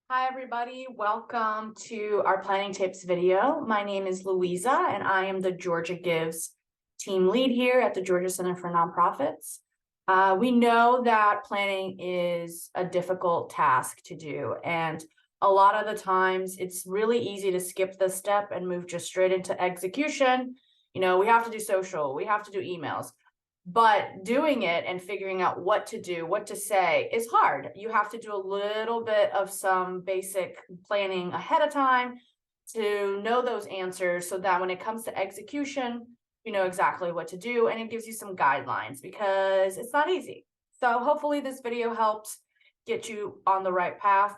Hi, everybody. Welcome to our planning tips video. My name is Louisa, and I am the GAgives team lead here at the Georgia Center for Nonprofits. We know that planning is a difficult task to do, and a lot of the times it's really easy to skip this step and move just straight into execution. We have to do social, we have to do emails. But doing it and figuring out what to do, what to say is hard. You have to do a little bit of some basic planning ahead of time to know those answers so that when it comes to execution, you know exactly what to do, and it gives you some guidelines because it's not easy. So hopefully this video helps get you on the right path.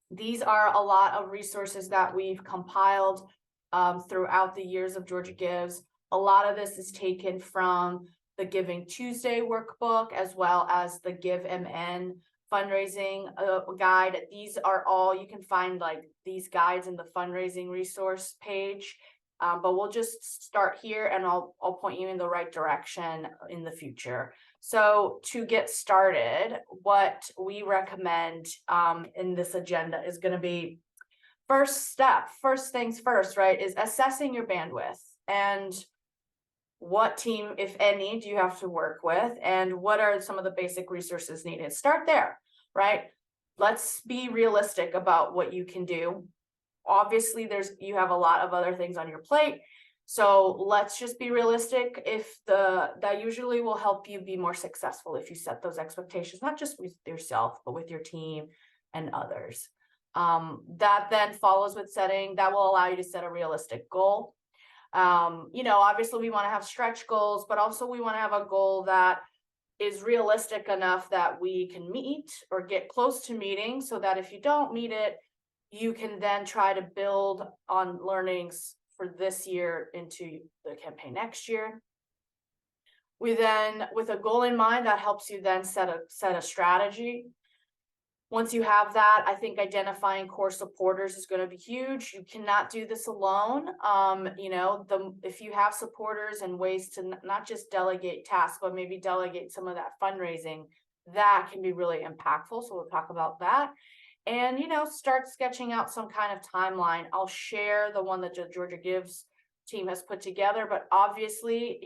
These are a lot of resources that we've compiled throughout the years of GAgives. A lot of this is taken from the Giving Tuesday workbook, as well as the Give MN fundraising guide. These are all, you can find like these guides in the fundraising resource page, but we'll just start here and I'll point you in the right direction in the future. So to get started, what we recommend in this agenda is going to be first things first, right, is assessing your bandwidth and what team, if any, do you have to work with, and what are some of the basic resources needed. Start there, right? Let's be realistic about what you can do. Obviously, you have a lot of other things on your plate, so let's just be realistic. That usually will help you be more successful if you set those expectations, not just with yourself, but with your team and others. That then follows with that will allow you to set a realistic goal. Obviously we want to have stretch goals, but also we want to have a goal that is realistic enough that we can meet or get close to meeting, so that if you don't meet it, you can then try to build on learnings for this year into the campaign next year. We then, with a goal in mind, that helps you then set a strategy. Once you have that, I think identifying core supporters is going to be huge. You cannot do this alone. If you have supporters and ways to not just delegate tasks, but maybe delegate some of that fundraising, that can be really impactful. So we'll talk about that. And, start sketching out some kind of timeline. I'll share the one that the GAgives team has put together, but obviously,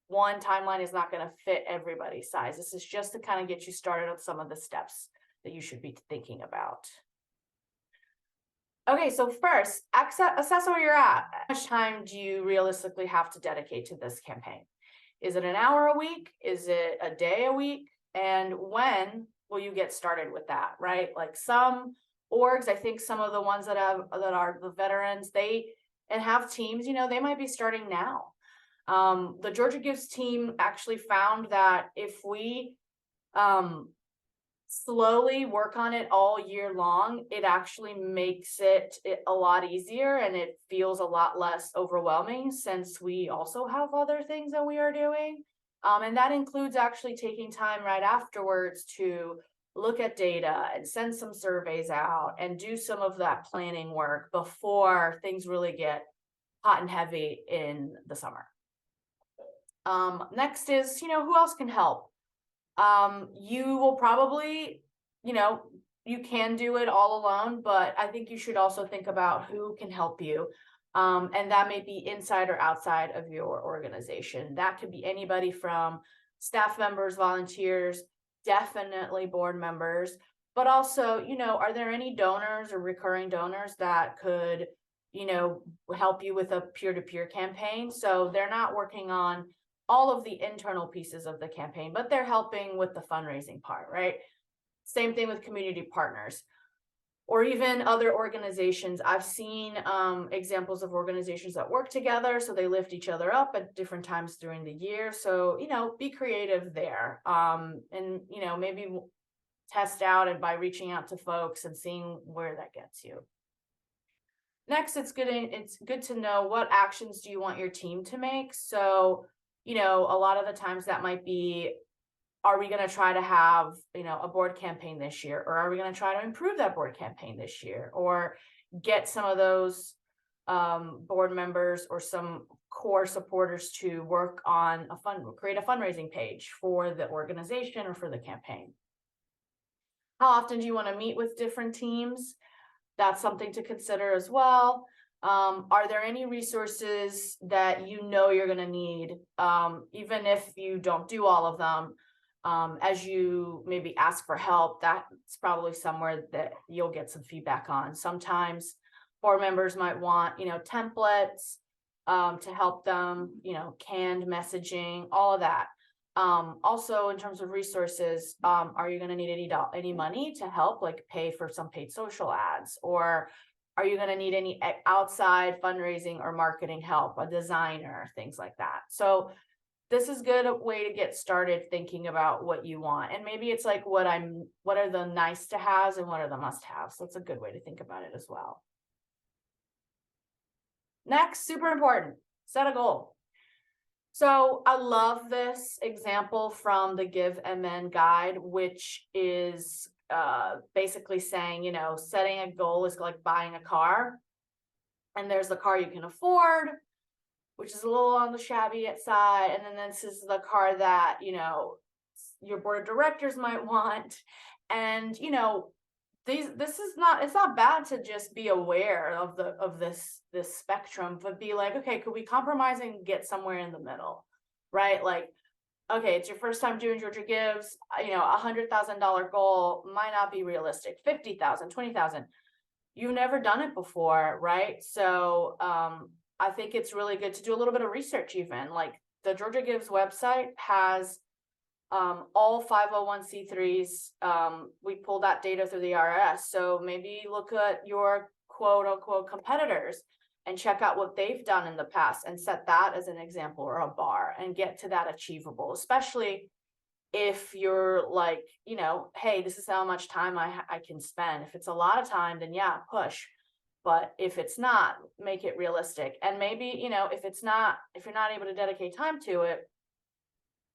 one timeline is not going to fit everybody's size. This is just to kind of get you started on some of the steps that you should be thinking about. Okay, so first, assess where you're at. How much time do you realistically have to dedicate to this campaign? Is it an hour a week? Is it a day a week? And when will you get started with that, right? Like some orgs, I think some of the ones that are the veterans, and have teams, they might be starting now. The GAgives team actually found that if we slowly work on it all year long, it actually makes it a lot easier, and it feels a lot less overwhelming, since we also have other things that we are doing. And that includes actually taking time right afterwards to look at data and send some surveys out and do some of that planning work before things really get hot and heavy in the summer. Next is, who else can help? You will probably, you can do it all alone, but I think you should also think about who can help you. And that may be inside or outside of your organization. That could be anybody from staff members, volunteers, definitely board members, but also, are there any donors or recurring donors that could, help you with a peer-to-peer campaign? So they're not working on all of the internal pieces of the campaign, but they're helping with the fundraising part, right? Same thing with community partners or even other organizations. I've seen examples of organizations that work together, so they lift each other up at different times during the year. So, be creative there, and, maybe test out and by reaching out to folks and seeing where that gets you. Next, it's good to know what actions do you want your team to make. So, a lot of the times that might be, are we going to try to have, a board campaign this year? Or are we going to try to improve that board campaign this year? Or get some of those board members or some core supporters to work on create a fundraising page for the organization or for the campaign. How often do you want to meet with different teams? That's something to consider as well. Are there any resources that you know you're going to need, even if you don't do all of them? As you maybe ask for help, that's probably somewhere that you'll get some feedback on. Sometimes board members might want, templates to help them, canned messaging, all of that. Also in terms of resources, are you going to need any money to help, like pay for some paid social ads, or are you going to need any outside fundraising or marketing help, a designer, things like that? So this is a good way to get started thinking about what you want. And maybe it's like what are the nice to haves and what are the must haves. So it's a good way to think about it as well. Next, super important, set a goal. So I love this example from the GiveMN guide, which is basically saying, setting a goal is like buying a car. And there's the car you can afford, which is a little on the shabby side. And then this is the car that, your board of directors might want. And, it's not bad to just be aware of this spectrum, but be like, okay, could we compromise and get somewhere in the middle, right? Like, okay, it's your first time doing Georgia Gives, $100,000 goal might not be realistic. 50,000, 20,000, you've never done it before, right? So I think it's really good to do a little bit of research. Even like the Georgia Gives website has all 501c3s. We pull that data through the IRS. So maybe look at your quote unquote competitors and check out what they've done in the past and set that as an example or a bar and get to that achievable, especially if you're like, hey, this is how much time I can spend. If it's a lot of time, then yeah, push. But if it's not, make it realistic. And maybe, if you're not able to dedicate time to it,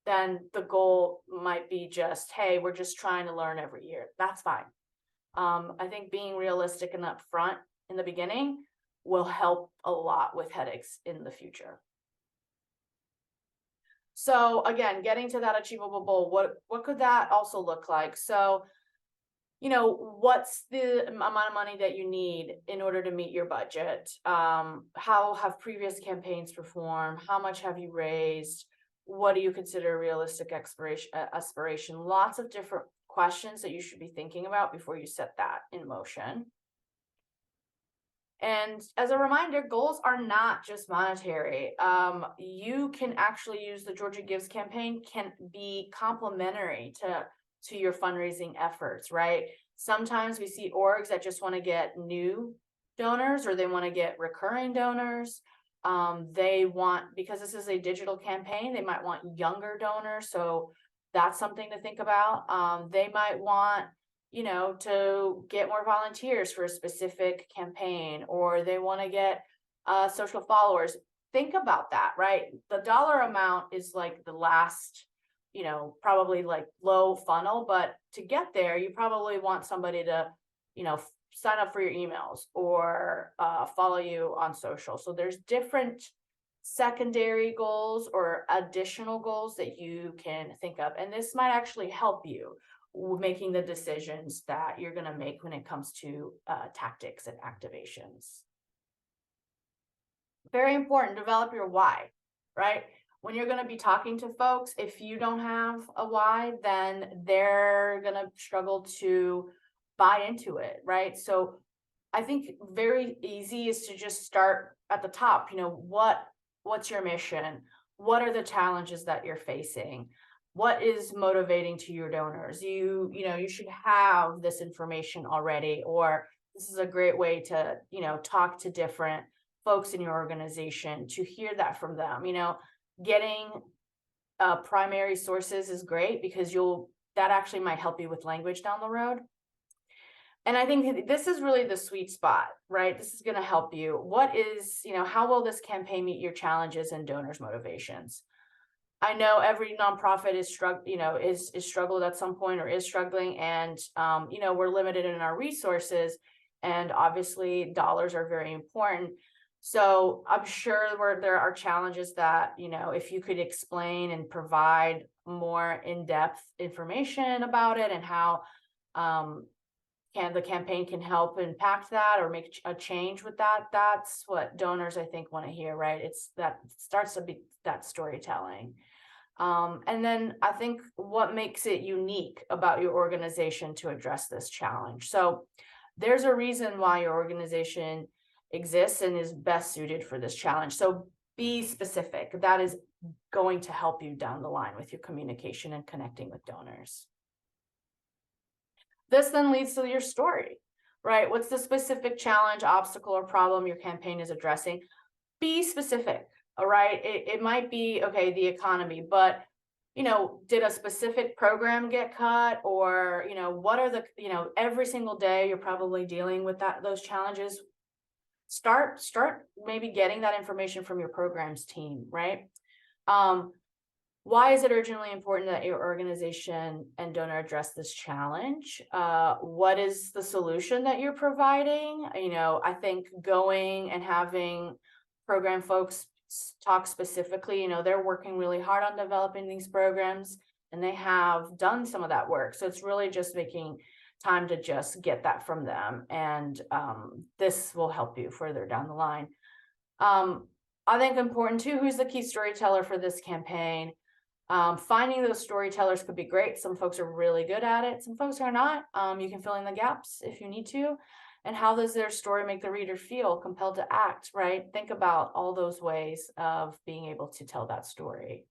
then the goal might be just, hey, we're just trying to learn every year. That's fine. I think being realistic and upfront in the beginning will help a lot with headaches in the future. So again, getting to that achievable goal, what could that also look like? So, what's the amount of money that you need in order to meet your budget? How have previous campaigns performed? How much have you raised? What do you consider a realistic aspiration? Lots of different questions that you should be thinking about before you set that in motion. And as a reminder, goals are not just monetary. You can actually use the Georgia Gives campaign can be complementary to your fundraising efforts, right? Sometimes we see orgs that just want to get new donors or they want to get recurring donors. They want, because this is a digital campaign, they might want younger donors. So that's something to think about. They might want, to get more volunteers for a specific campaign, or they want to get social followers. Think about that, right? The dollar amount is like the last, probably like low funnel, but to get there, you probably want somebody to, sign up for your emails or follow you on social. So there's different secondary goals or additional goals that you can think of. And this might actually help you making the decisions that you're going to make when it comes to tactics and activations. Very important, develop your why, right? When you're going to be talking to folks, if you don't have a why, then they're going to struggle to buy into it, right? So I think very easy is to just start at the top. What's your mission? What are the challenges that you're facing? What is motivating to your donors? You should have this information already, or this is a great way to, talk to different folks in your organization to hear that from them. Getting primary sources is great because that actually might help you with language down the road. And I think this is really the sweet spot, right? This is going to help you. How will this campaign meet your challenges and donors' motivations? I know every nonprofit is struggled at some point or is struggling, and we're limited in our resources, and obviously dollars are very important. So I'm sure there are challenges that, if you could explain and provide more in-depth information about it and how the campaign can help impact that or make a change with that. That's what donors, I think, want to hear, right? It's that starts to be that storytelling. And then I think what makes it unique about your organization to address this challenge. So there's a reason why your organization exists and is best suited for this challenge. So be specific. That is going to help you down the line with your communication and connecting with donors. This then leads to your story, right? What's the specific challenge, obstacle, or problem your campaign is addressing? Be specific, all right? It might be, okay, the economy, but, did a specific program get cut? Or, what are the, every single day you're probably dealing with those challenges. Start maybe getting that information from your programs team, right? Why is it urgently important that your organization and donor address this challenge? What is the solution that you're providing? I think going and having program folks talk specifically, they're working really hard on developing these programs and they have done some of that work. So it's really just making time to just get that from them. And this will help you further down the line. I think important too, who's the key storyteller for this campaign? Finding those storytellers could be great. Some folks are really good at it. Some folks are not. You can fill in the gaps if you need to. And how does their story make the reader feel compelled to act, right? Think about all those ways of being able to tell that story.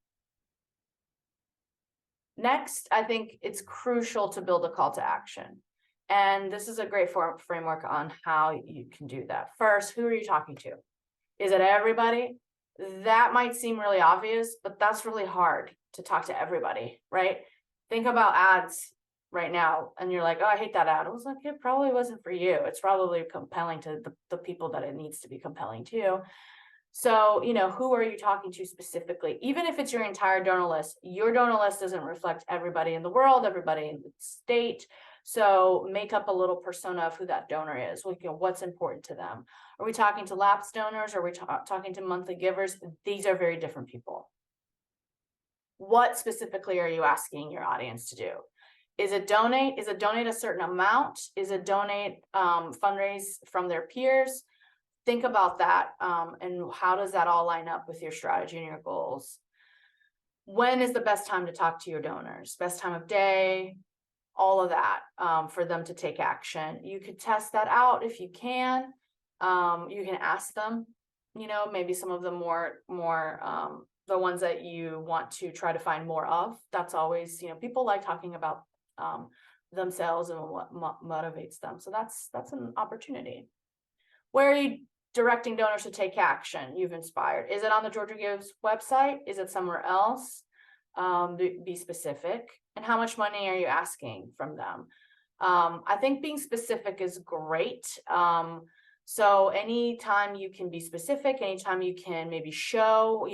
Next, I think it's crucial to build a call to action. And this is a great framework on how you can do that. First, who are you talking to? Is it everybody? That might seem really obvious, but that's really hard to talk to everybody, right? Think about ads right now, and you're like, oh, I hate that ad. I was like, it probably wasn't for you. It's probably compelling to the people that it needs to be compelling to. So, who are you talking to specifically? Even if it's your entire donor list, your donor list doesn't reflect everybody in the world, everybody in the state. So make up a little persona of who that donor is. What's important to them. Are we talking to lapsed donors? Are we talking to monthly givers? These are very different people. What specifically are you asking your audience to do? Is it donate? Is it donate a certain amount? Is it donate, fundraise from their peers? Think about that, and how does that all line up with your strategy and your goals? When is the best time to talk to your donors? Best time of day, all of that, for them to take action. You could test that out if you can. You can ask them, maybe some of the more the ones that you want to try to find more of. That's always, people like talking about themselves and what motivates them. So that's an opportunity. Where are you directing donors to take action you've inspired? Is it on the GAgives website? Is it somewhere else? Be specific. And how much money are you asking from them? I think being specific is great. So anytime you can be specific, anytime you can maybe show,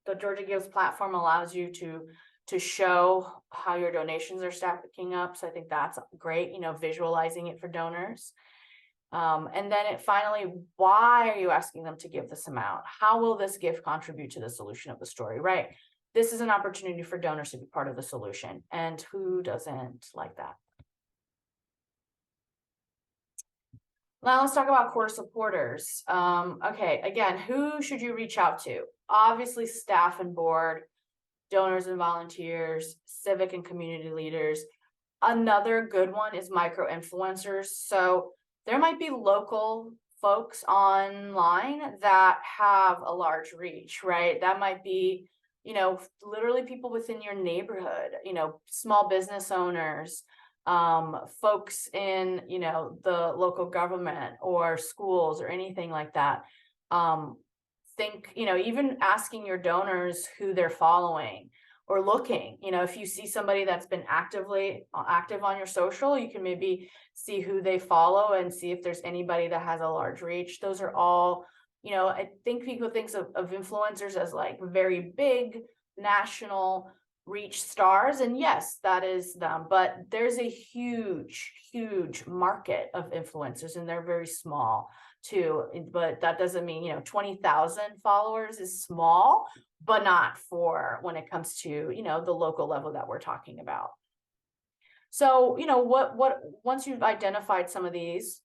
the GAgives platform allows you to show how your donations are stacking up. So I think that's great, visualizing it for donors. And then finally, why are you asking them to give this amount? How will this gift contribute to the solution of the story, right? This is an opportunity for donors to be part of the solution. And who doesn't like that? Now let's talk about core supporters. Okay, again, who should you reach out to? Obviously, staff and board, donors and volunteers, civic and community leaders. Another good one is micro influencers. So there might be local folks online that have a large reach, right? That might be, literally people within your neighborhood, small business owners, folks in, the local government or schools or anything like that. Think, even asking your donors who they're following or looking, if you see somebody that's been active on your social, you can maybe see who they follow and see if there's anybody that has a large reach. Those are all, I think people think of influencers as like very big national reach stars. And yes, that is them, but there's a huge market of influencers and they're very small too. But that doesn't mean, 20,000 followers is small, but not for when it comes to, the local level that we're talking about. So, once you've identified some of these,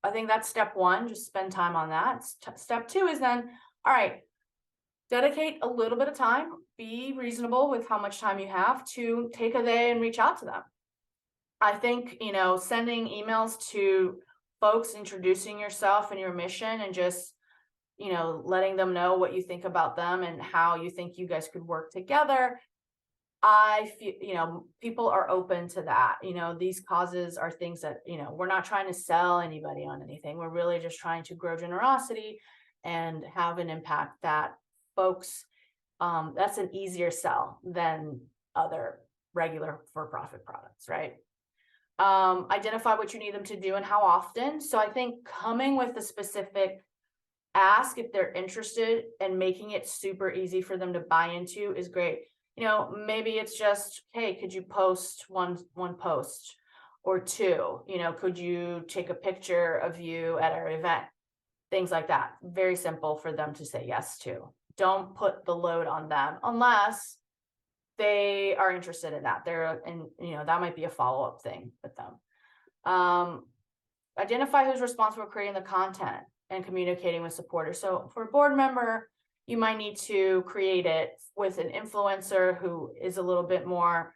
I think that's step one, just spend time on that. Step two is then, all right, dedicate a little bit of time, be reasonable with how much time you have to take a day and reach out to them. I think, sending emails to folks, introducing yourself and your mission, and just, letting them know what you think about them and how you think you guys could work together. I feel, people are open to that. These causes are things that, we're not trying to sell anybody on anything. We're really just trying to grow generosity and have an impact that folks, that's an easier sell than other regular for-profit products, right? Identify what you need them to do and how often. So I think coming with a specific ask if they're interested and making it super easy for them to buy into is great. Maybe it's just, hey, could you post one post or two? Could you take a picture of you at our event? Things like that. Very simple for them to say yes to. Don't put the load on them unless they are interested in that. That might be a follow-up thing with them. Identify who's responsible for creating the content and communicating with supporters. So for a board member, you might need to create it with an influencer who is a little bit more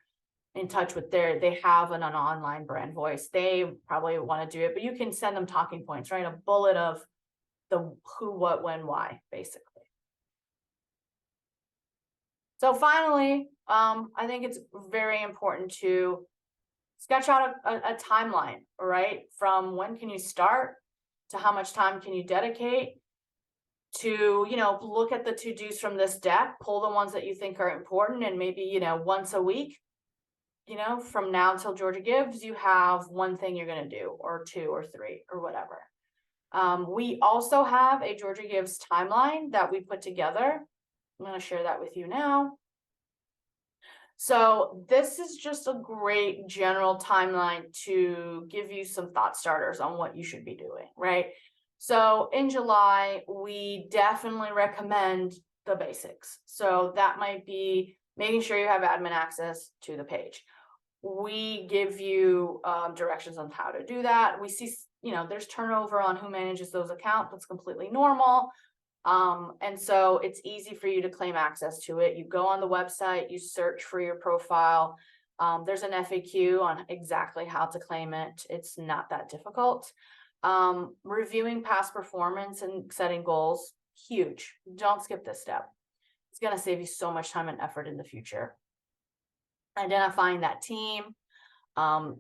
in touch with they have an online brand voice. They probably want to do it, but you can send them talking points, right? A bullet of the who, what, when, why, basically. So finally, I think it's very important to sketch out a timeline, right? From when can you start to how much time can you dedicate to, look at the to-dos from this deck, pull the ones that you think are important, and maybe, once a week, from now until Georgia Gives, you have one thing you're going to do, or two or three or whatever. We also have a Georgia Gives timeline that we put together. I'm going to share that with you now. So this is just a great general timeline to give you some thought starters on what you should be doing, right? So in July, we definitely recommend the basics. So that might be making sure you have admin access to the page. We give you directions on how to do that. We see, there's turnover on who manages those accounts. That's completely normal. And so it's easy for you to claim access to it. You go on the website, you search for your profile. There's an FAQ on exactly how to claim it. It's not that difficult. Reviewing past performance and setting goals, huge. Don't skip this step. It's going to save you so much time and effort in the future. Identifying that team,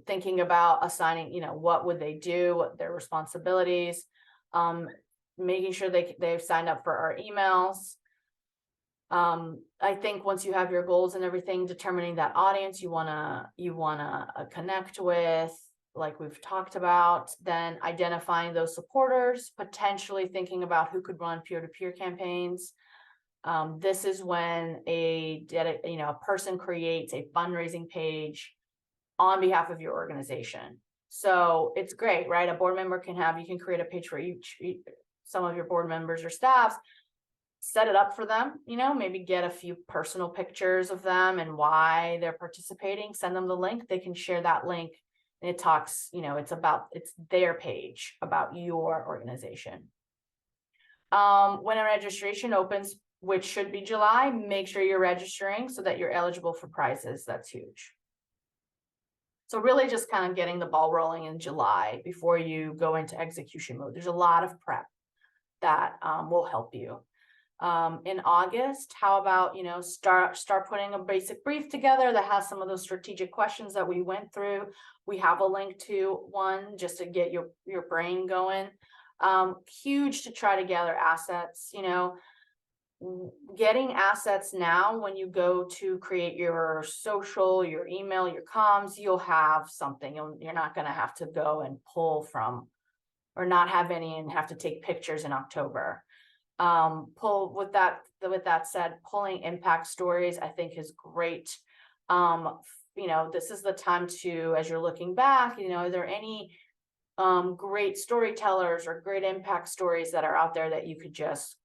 thinking about assigning, what would they do, what their responsibilities, making sure they've signed up for our emails. I think once you have your goals and everything, determining that audience you wanna connect with, like we've talked about, then identifying those supporters, potentially thinking about who could run peer-to-peer campaigns. This is when a person creates a fundraising page on behalf of your organization. So it's great, right? A board member you can create a page for some of your board members or staffs, set it up for them, maybe get a few personal pictures of them and why they're participating, send them the link. They can share that link and it talks, it's their page about your organization. When a registration opens, which should be July, make sure you're registering so that you're eligible for prizes. That's huge. So really just kind of getting the ball rolling in July before you go into execution mode. There's a lot of prep that will help you. In August, how about, start putting a basic brief together that has some of those strategic questions that we went through. We have a link to one just to get your brain going. Huge to try to gather assets, getting assets now. When you go to create your social, your email, your comms, you'll have something. You're not going to have to go and pull from or not have any and have to take pictures in October. With that said, pulling impact stories, I think, is great. This is the time to, as you're looking back, are there any great storytellers or great impact stories that are out there that you could just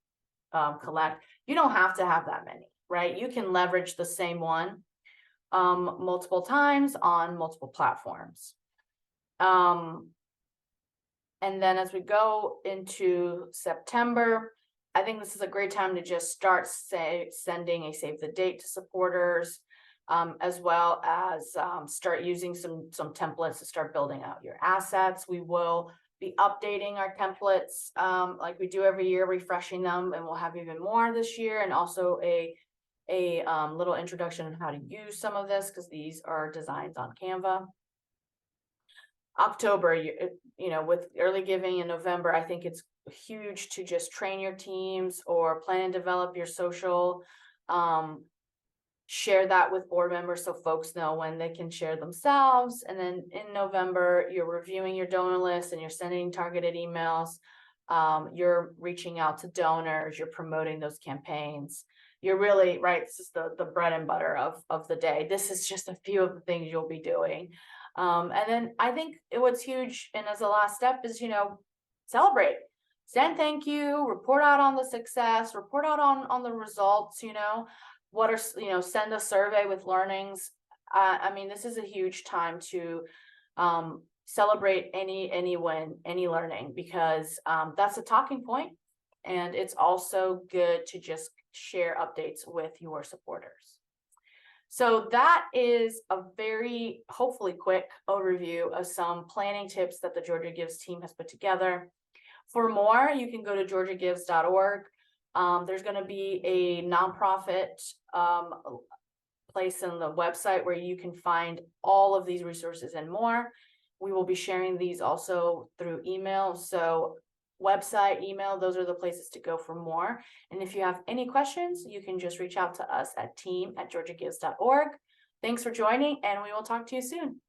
collect? You don't have to have that many, right? You can leverage the same one. multiple times on multiple platforms. And then as we go into September, I think this is a great time to just start sending a save the date to supporters, as well as start using some templates to start building out your assets. We will be updating our templates like we do every year, refreshing them, and we'll have even more this year, and also a little introduction on how to use some of this, because these are designs on Canva. October, you know, with early giving in November, I think it's huge to just train your teams or plan and develop your social. Share that with board members so folks know when they can share themselves. And then in November, you're reviewing your donor list and you're sending targeted emails. You're reaching out to donors, you're promoting those campaigns. You're really, right, this is the bread and butter of the day. This is just a few of the things you'll be doing. And then I think what's huge, and as a last step, is, you know, celebrate, send thank you, report out on the success, report out on the results, you know, what are, you know, send a survey with learnings. I mean, this is a huge time to celebrate any win, any learning, because that's a talking point, and it's also good to just share updates with your supporters. So that is a very, hopefully, quick overview of some planning tips that the GAgives team has put together. For more, you can go to GAgives.org. There's going to be a nonprofit place on the website where you can find all of these resources and more. We will be sharing these also through email. So website, email, those are the places to go for more. And if you have any questions, you can just reach out to us at team@georgiagives.org. Thanks for joining, and we will talk to you soon.